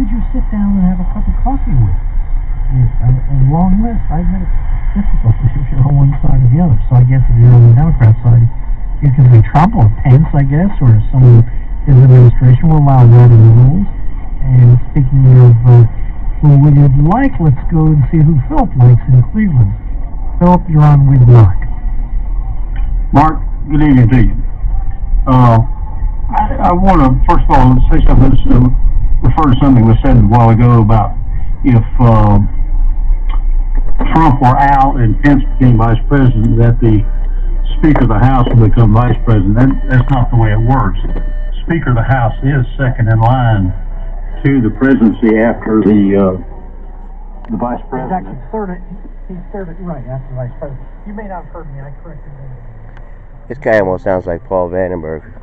could you sit down and have a cup of coffee with? A long list. I get it difficult if you're on one side or the other. So I guess if you're on the Democrat side, you can be Trump or Pence, I guess, or someone in his administration will allow that in the rules. And speaking of who would you like, let's go and see who Philip likes in Cleveland. Philip, you're on with Mark. Mark, good evening to you. I want to, first of all, say something, refer to something that was said a while ago about if Trump were out and Pence became vice president, that the Speaker of the House will become vice president. That's not the way it works. Speaker of the House is second in line to the presidency after the vice president. He's actually third, right, after vice president. You may not have heard me, I corrected that. This guy almost sounds like Paul Vandenberg.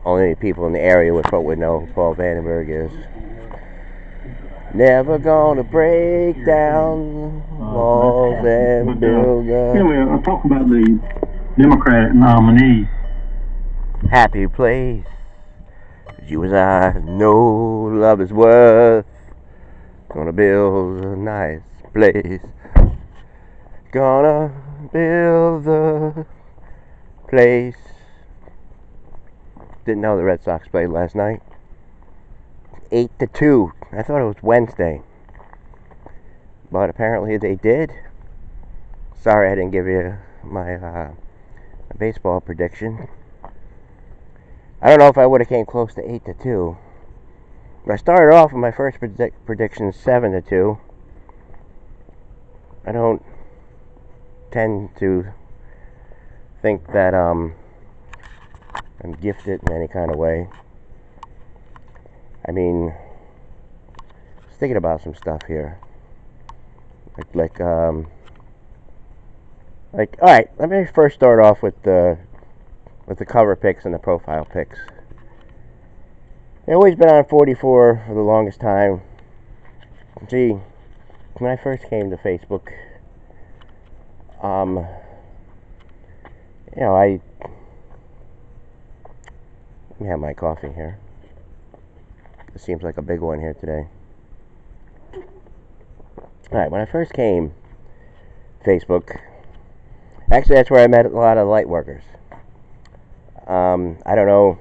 Only people in the area would know who Paul Vandenberg is. Never gonna break down walls and build up. Anyway, I'll talk about the Democratic nominee. Happy place. You and I know love is worth. Gonna build a nice place. Gonna build a place. Didn't know the Red Sox played last night. 8-2. I thought it was Wednesday, but apparently they did. Sorry I didn't give you my baseball prediction. I don't know if I would have came close to 8-2. I started off with my first prediction 7-2. I don't tend to think that I'm gifted in any kind of way. I mean, I was thinking about some stuff here. Like, all right, let me first start off with the cover picks and the profile picks. I've always been on 44 for the longest time. Gee, when I first came to Facebook, let me have my coffee here. It seems like a big one here today. Alright, when I first came Facebook, actually that's where I met a lot of light workers. I don't know,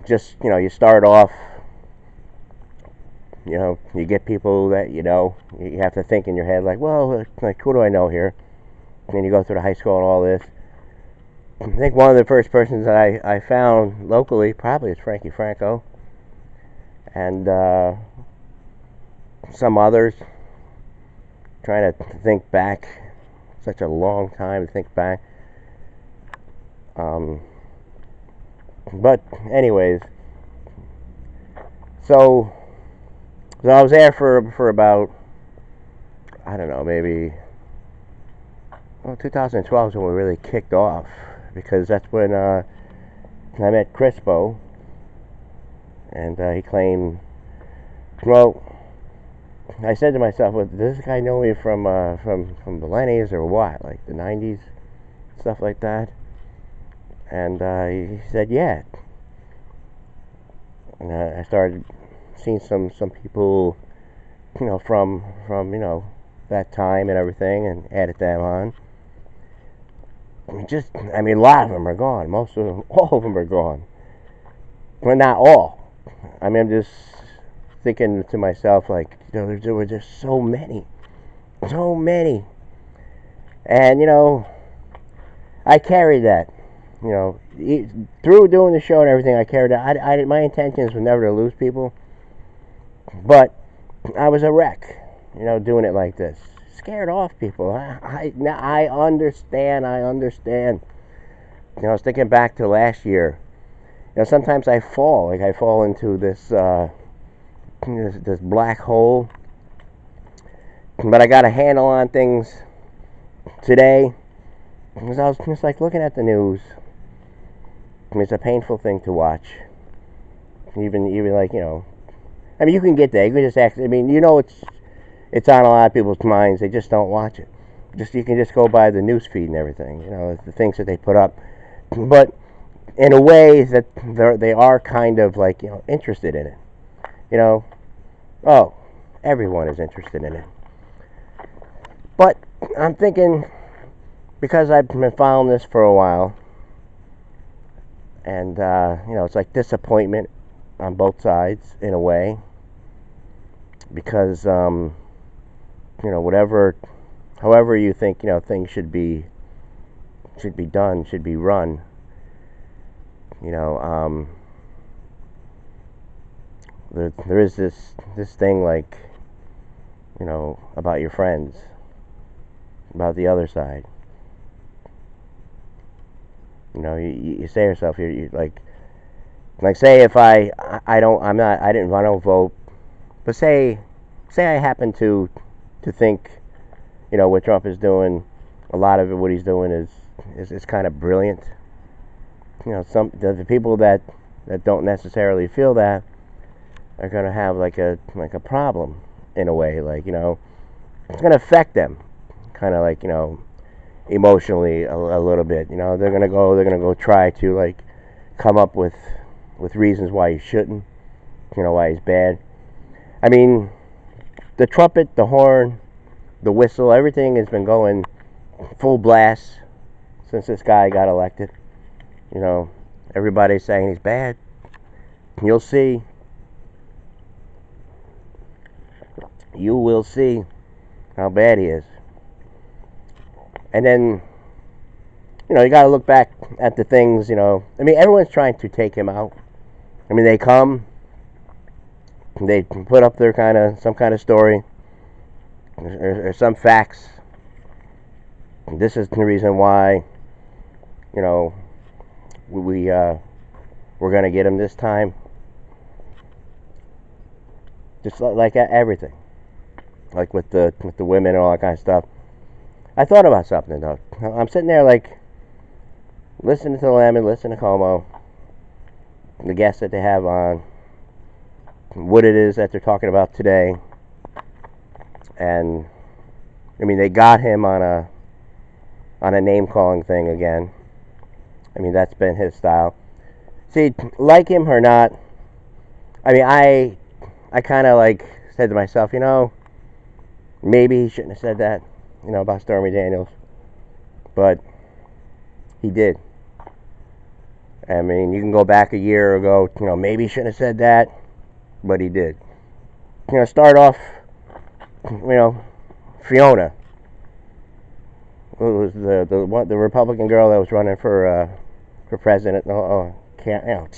just, you start off, you get people that you have to think in your head, like, well, like, who do I know here? And then you go through the high school and all this. I think one of the first persons that I found locally probably is Frankie Franco, and some others. Trying to think back, such a long time to think back. But anyways, so I was there for about, I don't know, maybe 2012 is when we really kicked off. Because that's when I met Crispo, and he claimed, well, I said to myself, well, does this guy know me from the Lennies or what, like the 90s, stuff like that? And he said, yeah. And I started seeing some people, from that time and everything, and added them on. A lot of them are gone. Most of them, all of them are gone. Well, not all. I'm just thinking to myself, like, there were just so many. And, I carried that. Through doing the show and everything, I carried that. My intentions were never to lose people. But I was a wreck, doing it like this. Scared off people. I understand. I was thinking back to last year. Sometimes I fall into this this black hole. But I got a handle on things today, because I was just like looking at the news. It's a painful thing to watch. Even like, you can get there. You can just act. It's on a lot of people's minds. They just don't watch it. You can just go by the news feed and everything. The things that they put up. But in a way that they are kind of like, interested in it. Oh, everyone is interested in it. But I'm thinking, because I've been following this for a while, and it's like disappointment on both sides in a way, because however you think things should be done, should be run. There is this thing, like, about your friends, about the other side. You say to yourself, you like say if I don't vote, but say I happen to think, what Trump is doing, a lot of it, what he's doing is kind of brilliant. Some the people that don't necessarily feel that are going to have like a problem in a way, like, it's going to affect them, kind of like, emotionally a little bit. They're going to go try to, like, come up with reasons why he shouldn't, why he's bad. I mean, the trumpet, the horn, the whistle, everything has been going full blast since this guy got elected. Everybody's saying he's bad. You'll see. You will see how bad he is. And then, you got to look back at the things, everyone's trying to take him out. They come, they put up their some kind of story, or some facts. This is the reason why, we're going to get him this time. Just like everything. Like with the women and all that kind of stuff. I thought about something, though. I'm sitting there, like, listening to Lemon, listening to Como, the guests that they have on, what it is that they're talking about today. And, they got him on a name-calling thing again. That's been his style. See, like him or not, I kind of, like, said to myself, maybe he shouldn't have said that, about Stormy Daniels. But he did. You can go back a year ago, maybe he shouldn't have said that, but he did. Start off, Fiona, who was the Republican girl that was running for president.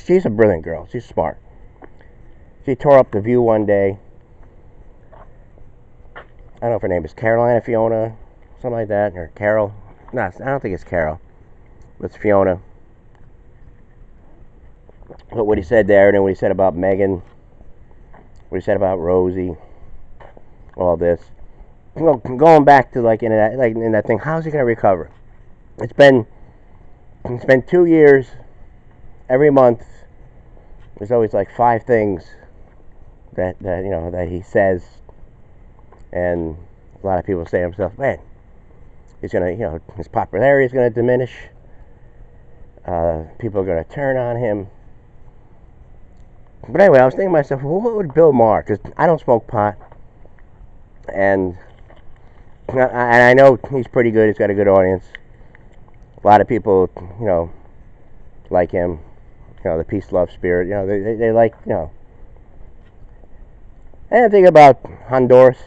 She's a brilliant girl. She's smart. She tore up The View one day. I don't know if her name is Carolina Fiona, something like that, or Carol. No, I don't think it's Carol. It's Fiona. But what he said there, and then what he said about Megan, what he said about Rosie, all this. Going back to in that thing, how's he going to recover? It's been 2 years. Every month, there's always like 5 things that he says. And a lot of people say to themselves, man, he's going to, his popularity is going to diminish. People are going to turn on him. But anyway, I was thinking to myself, well, what would Bill Maher, because I don't smoke pot, and I know he's pretty good, he's got a good audience. A lot of people, like him, the peace, love, spirit, they like, And I think about Honduras,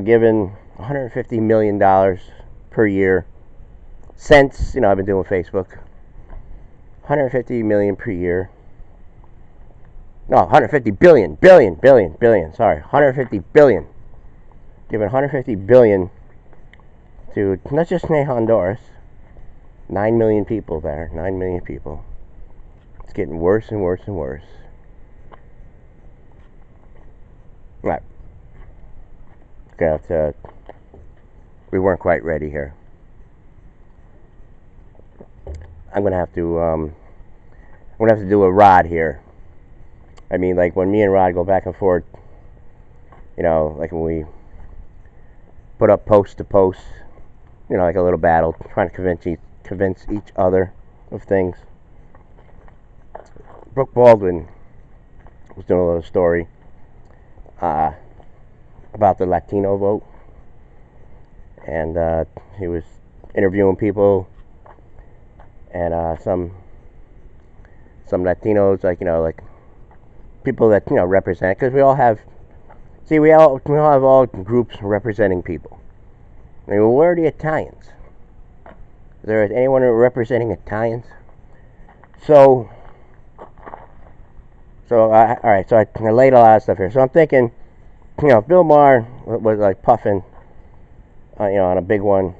giving $150 million per year since, I've been doing Facebook. $150 million per year. No, 150 billion, sorry, 150 billion. Giving 150 billion to, not just Honduras, 9 million people there, 9 million people. It's getting worse and worse and worse. Right. We weren't quite ready here. I'm gonna have to do a Rod here. Like when me and Rod go back and forth, like when we put up post to post, like a little battle, trying to convince each other of things. Brooke Baldwin was doing a little story about the Latino vote, and he was interviewing people, and some Latinos, like people that represent, because we all have all groups representing people. I mean, well, where are the Italians? Is there anyone representing Italians? So I laid a lot of stuff here. So I'm thinking, Bill Maher was like puffing, on a big one,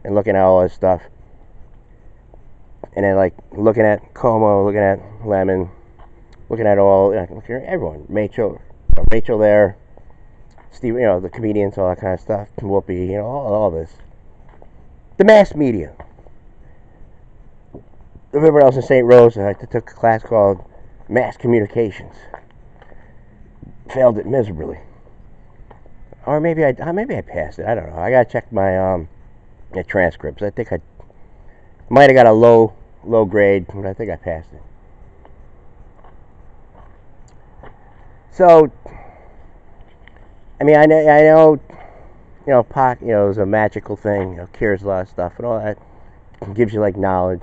and looking at all this stuff, and then like looking at Cuomo, looking at Lemon, looking at looking at everyone, Rachel there, Steve, the comedians, all that kind of stuff, Whoopi, all this, the mass media. Everybody else in St. Rose, I took a class called Mass Communications. Failed it miserably. Or maybe I passed it. I don't know. I gotta check my transcripts. I think I might have got a low grade, but I think I passed it. So, I mean, I know, pot, is a magical thing. Cures a lot of stuff and all that. It gives you like knowledge.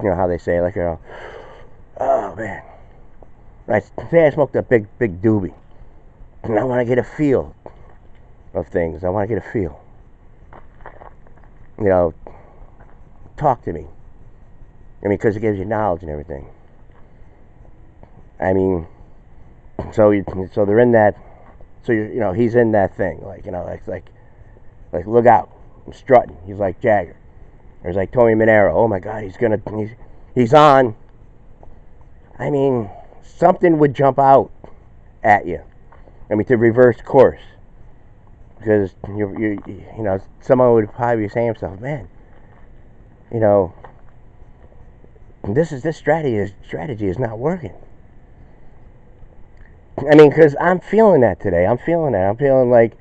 How they say, like, oh man, today I smoked a big doobie, and I want to get a feel of things. I want to get a feel. Talk to me. I mean, because it gives you knowledge and everything. I mean, so they're in that. So he's in that thing, like look out, I'm strutting. He's like Jagger. There's like Tony Manero. Oh my God, he's on. I mean, something would jump out at you. I mean, to reverse course, because someone would probably be saying to himself, man, this strategy is not working. I mean, because I'm feeling that today. I'm feeling like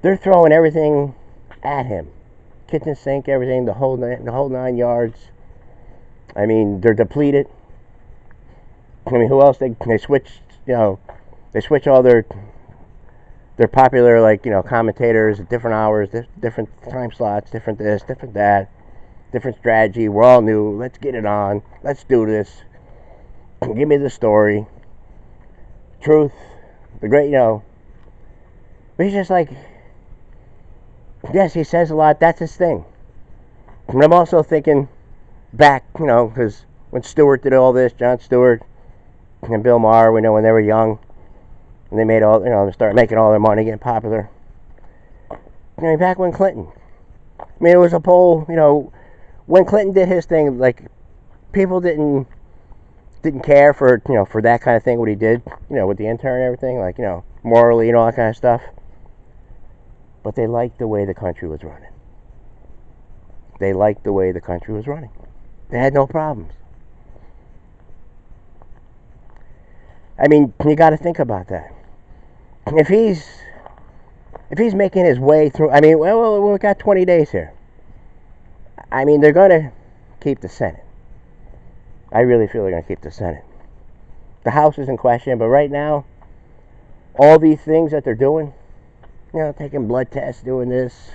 they're throwing everything at him. Kitchen sink, everything, the whole 9 yards. I mean, they're depleted. I mean, who else? They switch, they switch all their popular, commentators at different hours, different time slots, different this, different that, different strategy. We're all new. Let's get it on. Let's do this. Give me the story. Truth. The great, But he's just like, yes, he says a lot. That's his thing. And I'm also thinking back, because when Stewart did all this, Jon Stewart and Bill Maher, when they were young, and they made they started making all their money, getting popular. Back when Clinton, I mean, it was a poll, when Clinton did his thing, like, people didn't care for, for that kind of thing, what he did, with the intern and everything, like, morally and all that kind of stuff. But they liked the way the country was running. They liked the way the country was running. They had no problems. I mean, you got to think about that. If he's making his way through, I mean, well, we've got 20 days here. I mean, they're going to keep the Senate. I really feel they're going to keep the Senate. The House is in question, but right now, all these things that they're doing, taking blood tests, doing this,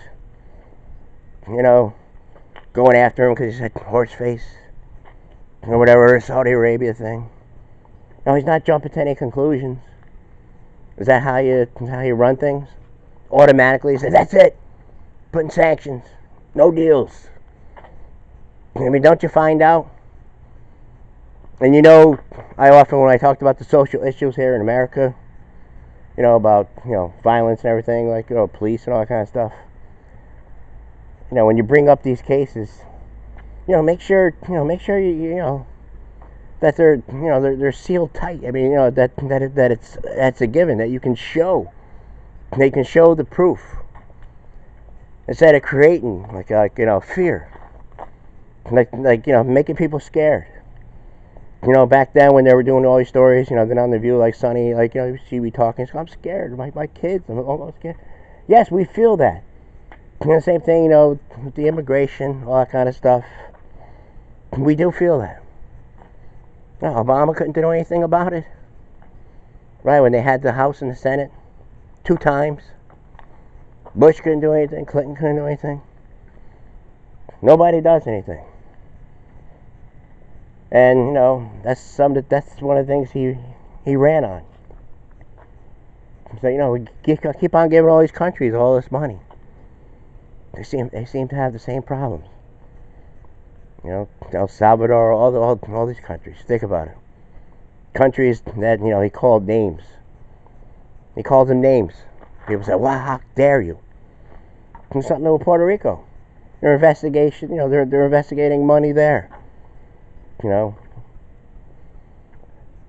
going after him because he said horse face, or whatever, Saudi Arabia thing. No, he's not jumping to any conclusions. Is that how you run things? Automatically say, that's it. Putting sanctions. No deals. I mean, don't you find out? And I often, when I talked about the social issues here in America, about, violence and everything, like, police and all that kind of stuff. When you bring up these cases, make sure you that they're sealed tight. I mean, that's a given, that you can show. They can show the proof. Instead of creating fear. Making people scared. Back then when they were doing all these stories, then on The View, like Sonny, you see me talking, so I'm scared, my kids, I'm almost scared. Yes, we feel that. The same thing, with the immigration, all that kind of stuff. we do feel that. No, Obama couldn't do anything about it. Right, when they had the House and the Senate 2 times. Bush couldn't do anything, Clinton couldn't do anything. Nobody does anything. And, you know, that's one of the things he ran on. So, you know, we keep on giving all these countries all this money. They seem to have the same problems. You know, El Salvador, all these countries. Think about it. Countries that, you know, he called names. He calls them names. People say, "Wow, how dare you?" And something with Puerto Rico. They're investigation. You know, they're investigating money there. You know.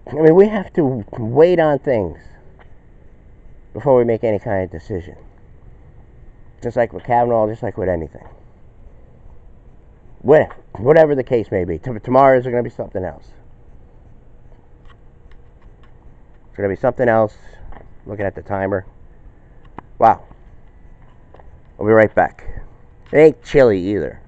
I mean, we have to wait on things before we make any kind of decision. Just like with Kavanaugh, just like with anything. Whatever the case may be. Tomorrow is going to be something else. It's going to be something else. Looking at the timer. Wow. We'll be right back. It ain't chilly either.